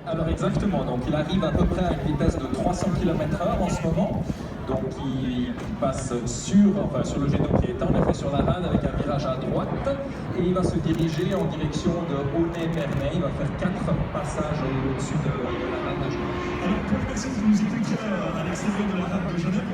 Alors exactement, donc il arrive à peu près à une vitesse de 300 km/h en ce moment. Donc il passe sur le jet d'eau qui est en effet sur la rade avec un virage à droite et il va se diriger en direction de Aulnay-Pernay. Il va faire 4 passages au-dessus de la rade de Genève. Alors pour les personnes qui nous écoutent à l'extérieur de la rade de Genève,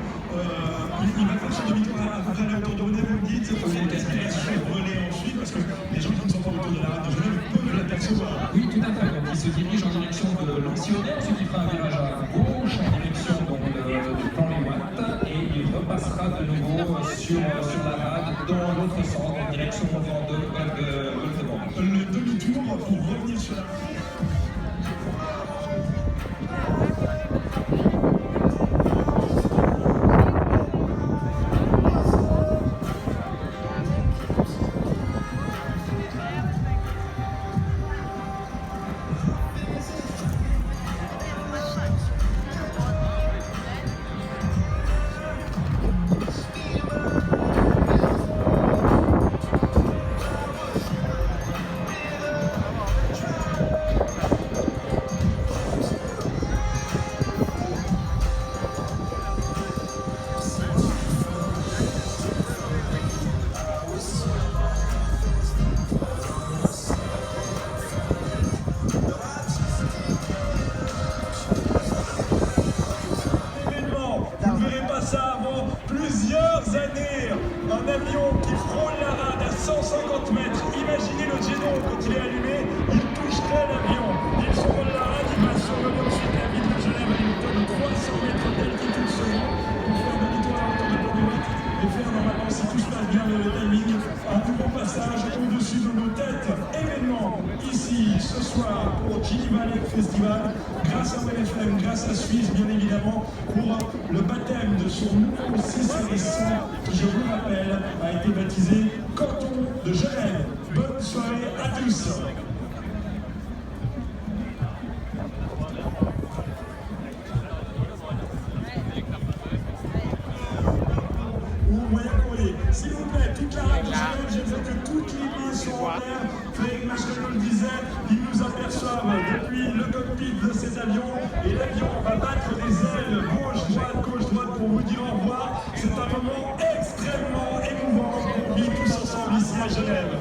il va faire son demi-tour à peu près à la hauteur de Aulnay, vous me dites, qu'est-ce qu'il va se voler ensuite, parce que les gens qui ne sont pas autour de la rade de Genève peuvent l'apercevoir. Oui, tout à fait. Donc il se dirige en direction de Lancionnay, ensuite il fera un virage à gauche en direction du plan Les Watts et il repassera de nouveau sur la rade dans l'autre sens, en direction de Golfe-Bord. Le demi-tour pour revenir sur la rade. Plusieurs années, un avion qui frôle la rade à 150 mètres. Imaginez le jet d'eau quand il est allumé, il toucherait l'avion. Il frôle la rade, il va survoler ensuite la ville de Genève à une hauteur de 300 mètres d'altitude seulement pour faire un demi-tour à la hauteur de Port-du-Watt et faire normalement, si tout se passe bien le timing, un plus bon passage au-dessus de nos têtes. Événement ici ce soir pour Gilly Valley Festival, grâce à WFM, grâce à Suisse bien évidemment, pour le baptême de son nouveau 600 qui, je vous rappelle, a été baptisé Canton de Genève. Bonne soirée à tous. S'il vous plaît, toute la rade de Genève, je veux que toutes les mains sont en l'air. Frédéric Macheron le disait, ils nous aperçoivent depuis le cockpit de cet avion et l'avion va battre des ailes gauche-droite pour vous dire au revoir. C'est un moment extrêmement émouvant qu'on vit tous ensemble ici à Genève.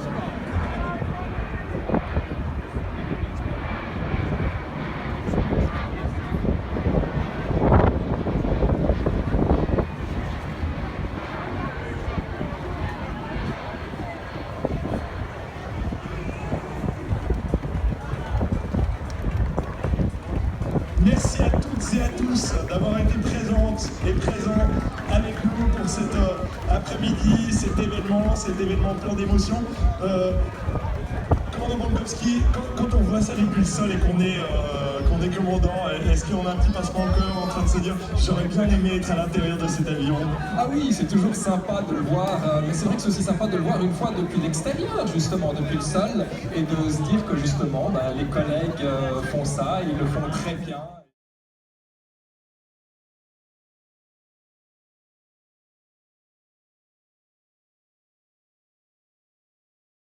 Merci à toutes et à tous d'avoir été présentes et présents avec nous pour cet après-midi, cet événement plein d'émotions. Commandant Bonkowski, quand on voit ça depuis le sol et qu'on est commandant, est-ce qu'on a un petit passement au cœur en train de se dire j'aurais bien aimé être à l'intérieur de cet avion? Ah oui, c'est toujours sympa de le voir, mais c'est vrai que c'est aussi sympa de le voir une fois depuis l'extérieur, justement, depuis le sol, et de se dire que justement, les collègues font ça, ils le font très bien.